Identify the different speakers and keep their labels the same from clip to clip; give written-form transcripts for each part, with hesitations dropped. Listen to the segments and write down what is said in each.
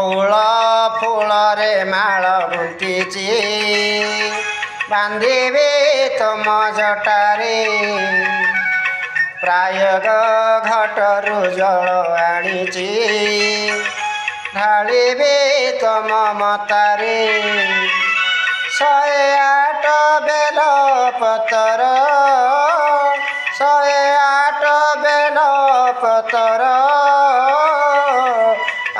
Speaker 1: ବଉଳ ଫୁଲରେ ମାଳ ଗୁନ୍ଥିଛି ବାନ୍ଧିବି ତମ ଜଟାରେ। ପ୍ରାୟଗ ଘଟରୁ ଜଳ ଆଣିଛି ଢାଳିବି ତମ ମତାରେ। 108 ବେଲ ପତର 108 ବେଲ ପତର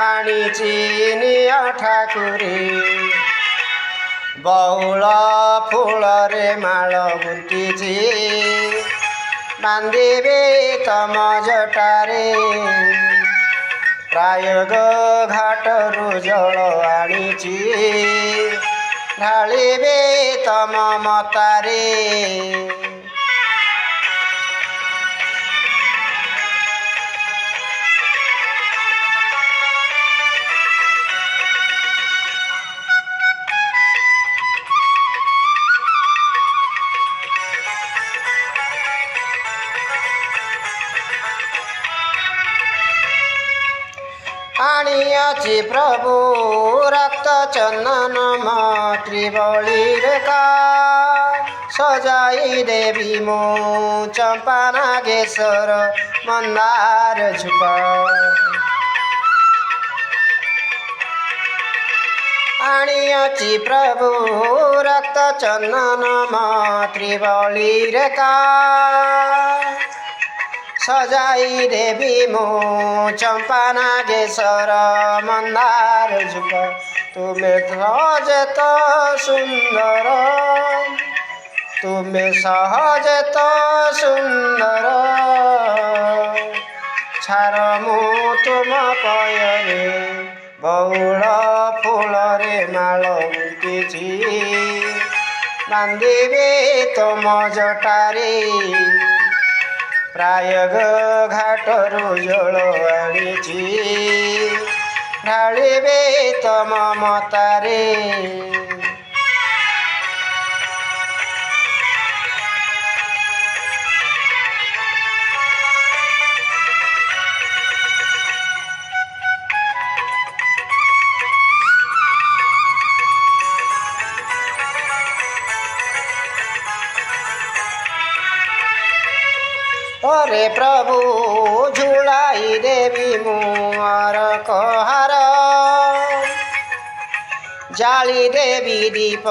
Speaker 1: ଆଣିଛି ନିଅ ଠାକୁରେ। ବଉଳ ଫୁଲରେ ମାଳ ଗୁନ୍ଥିଛି ବାନ୍ଧିବି ତମ ଜଟାରେ। ପ୍ରାୟଗ ଘାଟରୁ ଜଳ ଆଣିଛି ଢାଳିବି ତମ ମତାରେ। ଆଣିଅଛି ପ୍ରଭୁ ରକ୍ତ ଚନ୍ଦନ ତ୍ରିବଳୀରେ କା ସଜାଇ ଦେବି ମୁଁ ଚମ୍ପା ନାଗେଶ୍ୱର ମନ୍ଦାର ଝୁପା। ଆଣିଅଛି ପ୍ରଭୁ ରକ୍ତ ଚନ୍ଦନ ତ୍ରିବଳୀରେ କା ସଜାଇ ଦେବି ମୁଁ ଚମ୍ପା ନାଗେଶ୍ୱର ମନ୍ଦାର ଝୁପ। ତୁମେ ସହଜେ ତ ସୁନ୍ଦର ତୁମେ ସହଜେ ତ ସୁନ୍ଦର ଛାର ମୁଁ ତୁମ ପୟରେ। ବଉଳ ଫୁଲରେ ମାଳ ଗୁନ୍ଥିଛି ବାନ୍ଧିବି ତମ ଜଟାରେ। ପ୍ରାୟଗ ଘାଟରୁ ଜଳ ଆଣିଛି ଢାଳିବି ତମ ମତାରେ। ଅରେ ପ୍ରଭୁ ଝୁଲାଇ ଦେବି ମୁଁ ଅରଖ ହାର ଜାଳି ଦେବି ଦୀପ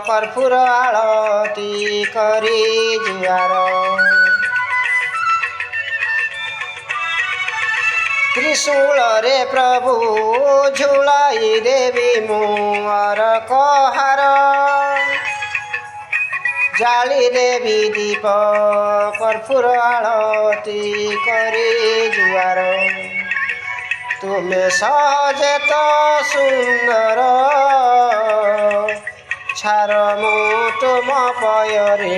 Speaker 1: କର୍ପୂର ଆଳତି କରି ଜୁଆର। ତ୍ରିଶୂଳରେ ପ୍ରଭୁ ଝୁଲାଇ ଦେବି ମୁଁ ଅରଖ ହାର ଜାଳି ଦେବି ଦୀପ କର୍ପୂର ଆଳତି କରି ଜୁଆର। ତୁମେ ସହଜେ ତ ସୁନ୍ଦର ଛାର ମୁଁ ତୁମ ପୟରେ।